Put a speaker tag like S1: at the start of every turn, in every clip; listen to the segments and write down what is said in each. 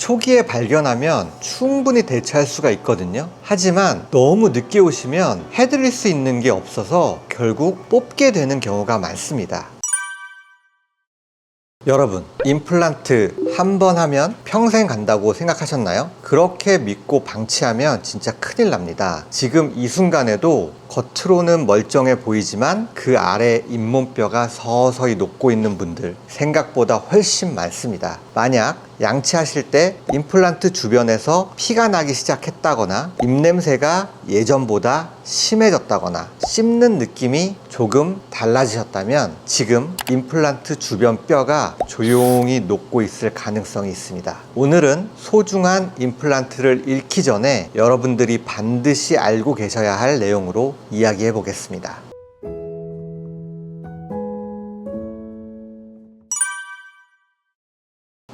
S1: 초기에 발견하면 충분히 대처할 수가 있거든요. 하지만 너무 늦게 오시면 해드릴 수 있는 게 없어서 결국 뽑게 되는 경우가 많습니다. 여러분, 임플란트 한 번 하면 평생 간다고 생각하셨나요? 그렇게 믿고 방치하면 진짜 큰일 납니다. 지금 이 순간에도 겉으로는 멀쩡해 보이지만 그 아래 잇몸뼈가 서서히 녹고 있는 분들 생각보다 훨씬 많습니다. 만약 양치하실 때 임플란트 주변에서 피가 나기 시작했다거나 입냄새가 예전보다 심해졌다거나 씹는 느낌이 조금 달라지셨다면 지금 임플란트 주변 뼈가 조용히 녹고 있을 가능성이 있습니다. 오늘은 소중한 임플란트를 잃기 전에 여러분들이 반드시 알고 계셔야 할 내용으로 이야기해 보겠습니다.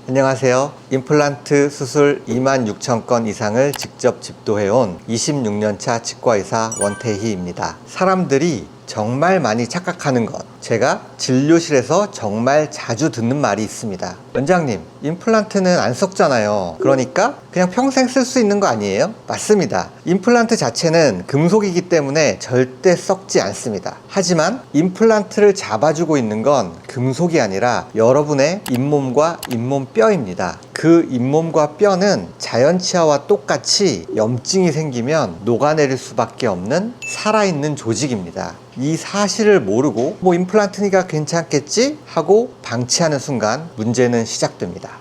S1: 안녕하세요. 임플란트 수술 26,000건 이상을 직접 집도해온 26년차 치과의사 원태희입니다. 사람들이 정말 많이 착각하는 것, 제가 진료실에서 정말 자주 듣는 말이 있습니다. 원장님, 임플란트는 안 썩잖아요. 그러니까 그냥 평생 쓸 수 있는 거 아니에요? 맞습니다. 임플란트 자체는 금속이기 때문에 절대 썩지 않습니다. 하지만 임플란트를 잡아주고 있는 건 금속이 아니라 여러분의 잇몸과 잇몸뼈입니다. 그 잇몸과 뼈는 자연치아와 똑같이 염증이 생기면 녹아내릴 수밖에 없는 살아있는 조직입니다. 이 사실을 모르고 임플란트니까 괜찮겠지 하고 방치하는 순간 문제는 시작됩니다.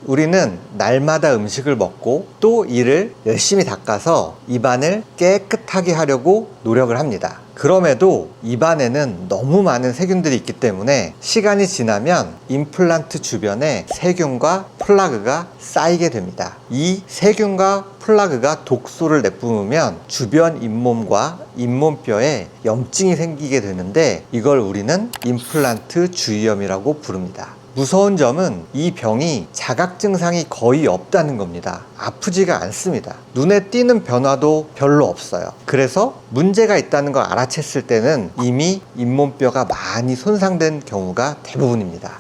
S1: 우리는 날마다 음식을 먹고 또 이를 열심히 닦아서 입안을 깨끗하게 하려고 노력을 합니다. 그럼에도 입안에는 너무 많은 세균들이 있기 때문에 시간이 지나면 임플란트 주변에 세균과 플라그가 쌓이게 됩니다. 이 세균과 플라그가 독소를 내뿜으면 주변 잇몸과 잇몸뼈에 염증이 생기게 되는데 이걸 우리는 임플란트 주위염이라고 부릅니다. 무서운 점은 이 병이 자각 증상이 거의 없다는 겁니다. 아프지가 않습니다. 눈에 띄는 변화도 별로 없어요. 그래서 문제가 있다는 걸 알아챘을 때는 이미 잇몸뼈가 많이 손상된 경우가 대부분입니다.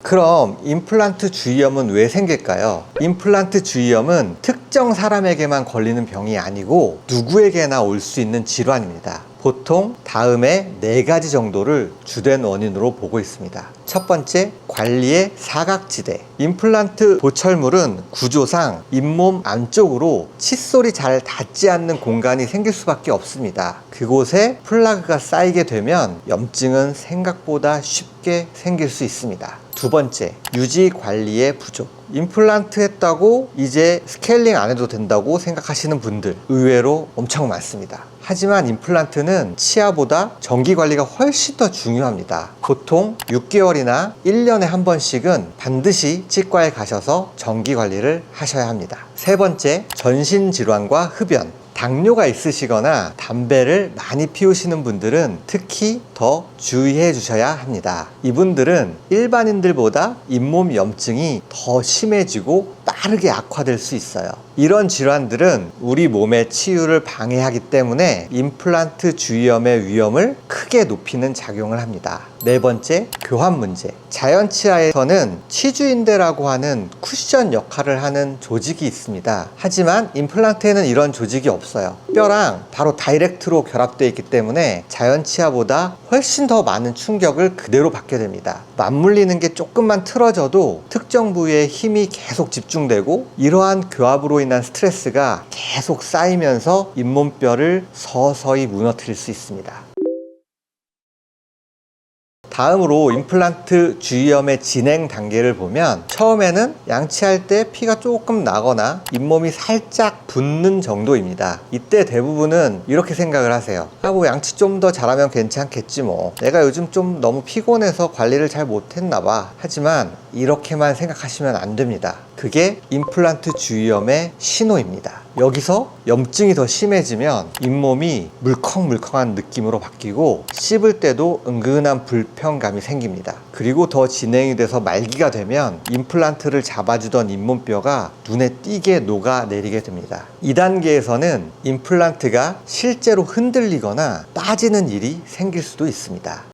S1: 그럼 임플란트 주위염은 왜 생길까요? 임플란트 주위염은 특정 사람에게만 걸리는 병이 아니고 누구에게나 올 수 있는 질환입니다. 보통 다음에 4가지 정도를 주된 원인으로 보고 있습니다. 첫 번째, 관리의 사각지대. 임플란트 보철물은 구조상 잇몸 안쪽으로 칫솔이 잘 닿지 않는 공간이 생길 수밖에 없습니다. 그곳에 플라그가 쌓이게 되면 염증은 생각보다 쉽게 생길 수 있습니다. 두 번째, 유지 관리의 부족. 임플란트 했다고 이제 스케일링 안 해도 된다고 생각하시는 분들 의외로 엄청 많습니다. 하지만 임플란트는 치아보다 정기 관리가 훨씬 더 중요합니다. 보통 6개월이나 1년에 한 번씩은 반드시 치과에 가셔서 정기 관리를 하셔야 합니다. 세 번째, 전신 질환과 흡연. 당뇨가 있으시거나 담배를 많이 피우시는 분들은 특히 더 주의해 주셔야 합니다. 이분들은 일반인들보다 잇몸 염증이 더 심해지고 빠르게 악화될 수 있어요. 이런 질환들은 우리 몸의 치유를 방해하기 때문에 임플란트 주위염의 위험을 크게 높이는 작용을 합니다. 네 번째, 교환 문제. 자연치아에서는 치주인대라고 하는 쿠션 역할을 하는 조직이 있습니다. 하지만 임플란트에는 이런 조직이 없어요. 뼈랑 바로 다이렉트로 결합되어 있기 때문에 자연치아보다 훨씬 더 많은 충격을 그대로 받게 됩니다. 맞물리는 게 조금만 틀어져도 특정 부위에 힘이 계속 집중되고 이러한 교합으로 인한 스트레스가 계속 쌓이면서 잇몸뼈를 서서히 무너뜨릴 수 있습니다. 다음으로 임플란트 주위염의 진행 단계를 보면 처음에는 양치할 때 피가 조금 나거나 잇몸이 살짝 붓는 정도입니다. 이때 대부분은 이렇게 생각을 하세요. 양치 좀 더 잘하면 괜찮겠지 뭐. 내가 요즘 좀 너무 피곤해서 관리를 잘 못했나 봐. 하지만 이렇게만 생각하시면 안 됩니다. 그게 임플란트 주위염의 신호입니다. 여기서 염증이 더 심해지면 잇몸이 물컹물컹한 느낌으로 바뀌고 씹을 때도 은근한 불편감이 생깁니다. 그리고 더 진행이 돼서 말기가 되면 임플란트를 잡아주던 잇몸뼈가 눈에 띄게 녹아내리게 됩니다. 2단계에서는 임플란트가 실제로 흔들리거나 빠지는 일이 생길 수도 있습니다.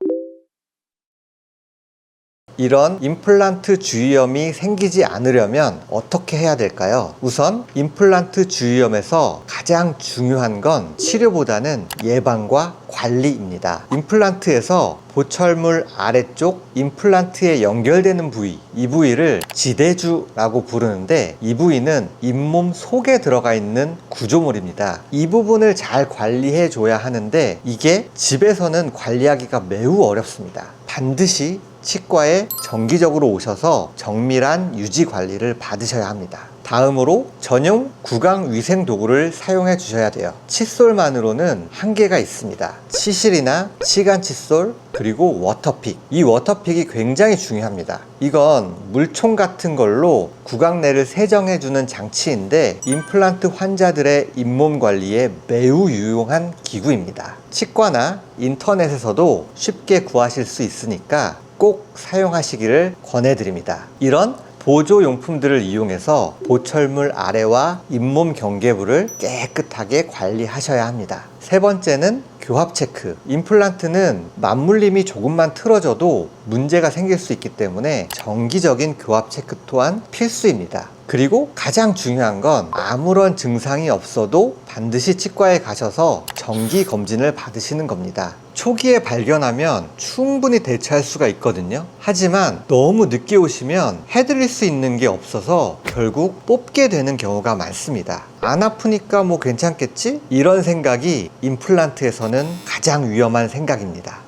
S1: 이런 임플란트 주위염이 생기지 않으려면 어떻게 해야 될까요? 우선 임플란트 주위염에서 가장 중요한 건 치료보다는 예방과 관리입니다. 임플란트에서 보철물 아래쪽 임플란트에 연결되는 부위, 이 부위를 지대주라고 부르는데 이 부위는 잇몸 속에 들어가 있는 구조물입니다. 이 부분을 잘 관리해 줘야 하는데 이게 집에서는 관리하기가 매우 어렵습니다. 반드시 치과에 정기적으로 오셔서 정밀한 유지 관리를 받으셔야 합니다. 다음으로 전용 구강 위생 도구를 사용해 주셔야 돼요. 칫솔만으로는 한계가 있습니다. 치실이나 치간 칫솔, 그리고 워터픽. 이 워터픽이 굉장히 중요합니다. 이건 물총 같은 걸로 구강 내를 세정해 주는 장치인데 임플란트 환자들의 잇몸 관리에 매우 유용한 기구입니다. 치과나 인터넷에서도 쉽게 구하실 수 있으니까 꼭 사용하시기를 권해드립니다. 이런 보조용품들을 이용해서 보철물 아래와 잇몸 경계부를 깨끗하게 관리하셔야 합니다. 세 번째는 교합 체크. 임플란트는 맞물림이 조금만 틀어져도 문제가 생길 수 있기 때문에 정기적인 교합 체크 또한 필수입니다. 그리고 가장 중요한 건 아무런 증상이 없어도 반드시 치과에 가셔서 정기 검진을 받으시는 겁니다. 초기에 발견하면 충분히 대처할 수가 있거든요. 하지만 너무 늦게 오시면 해드릴 수 있는 게 없어서 결국 뽑게 되는 경우가 많습니다. 안 아프니까 뭐 괜찮겠지? 이런 생각이 임플란트에서는 가장 위험한 생각입니다.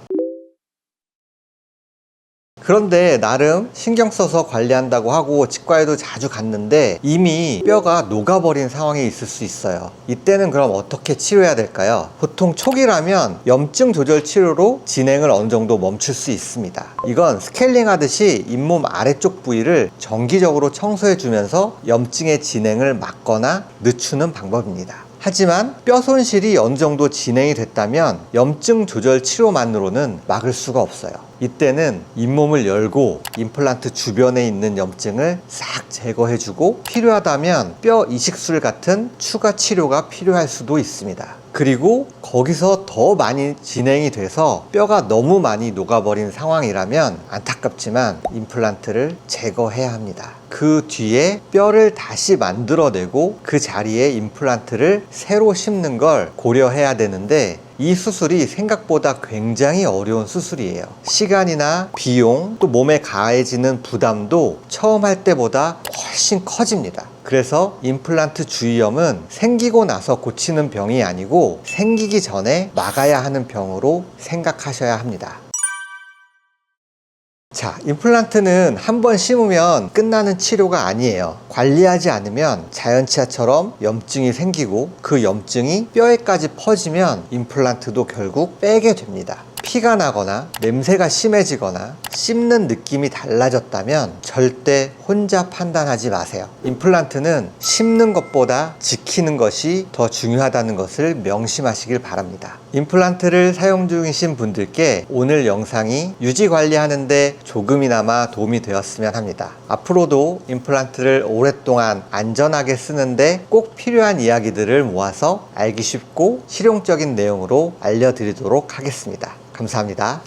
S1: 그런데 나름 신경 써서 관리한다고 하고 치과에도 자주 갔는데 이미 뼈가 녹아버린 상황이 있을 수 있어요. 이때는 그럼 어떻게 치료해야 될까요? 보통 초기라면 염증 조절 치료로 진행을 어느 정도 멈출 수 있습니다. 이건 스케일링 하듯이 잇몸 아래쪽 부위를 정기적으로 청소해 주면서 염증의 진행을 막거나 늦추는 방법입니다. 하지만 뼈 손실이 어느 정도 진행이 됐다면 염증 조절 치료만으로는 막을 수가 없어요. 이때는 잇몸을 열고 임플란트 주변에 있는 염증을 싹 제거해주고 필요하다면 뼈 이식술 같은 추가 치료가 필요할 수도 있습니다. 그리고 거기서 더 많이 진행이 돼서 뼈가 너무 많이 녹아버린 상황이라면 안타깝지만 임플란트를 제거해야 합니다. 그 뒤에 뼈를 다시 만들어내고 그 자리에 임플란트를 새로 심는 걸 고려해야 되는데 이 수술이 생각보다 굉장히 어려운 수술이에요. 시간이나 비용, 또 몸에 가해지는 부담도 처음 할 때보다 훨씬 커집니다. 그래서 임플란트 주위염은 생기고 나서 고치는 병이 아니고 생기기 전에 막아야 하는 병으로 생각하셔야 합니다. 자, 임플란트는 한 번 심으면 끝나는 치료가 아니에요. 관리하지 않으면 자연치아처럼 염증이 생기고 그 염증이 뼈에까지 퍼지면 임플란트도 결국 빼게 됩니다. 피가 나거나 냄새가 심해지거나 씹는 느낌이 달라졌다면 절대 혼자 판단하지 마세요. 임플란트는 심는 것보다 지키는 것이 더 중요하다는 것을 명심하시길 바랍니다. 임플란트를 사용 중이신 분들께 오늘 영상이 유지 관리하는데 조금이나마 도움이 되었으면 합니다. 앞으로도 임플란트를 오랫동안 안전하게 쓰는데 꼭 필요한 이야기들을 모아서 알기 쉽고 실용적인 내용으로 알려드리도록 하겠습니다. 감사합니다.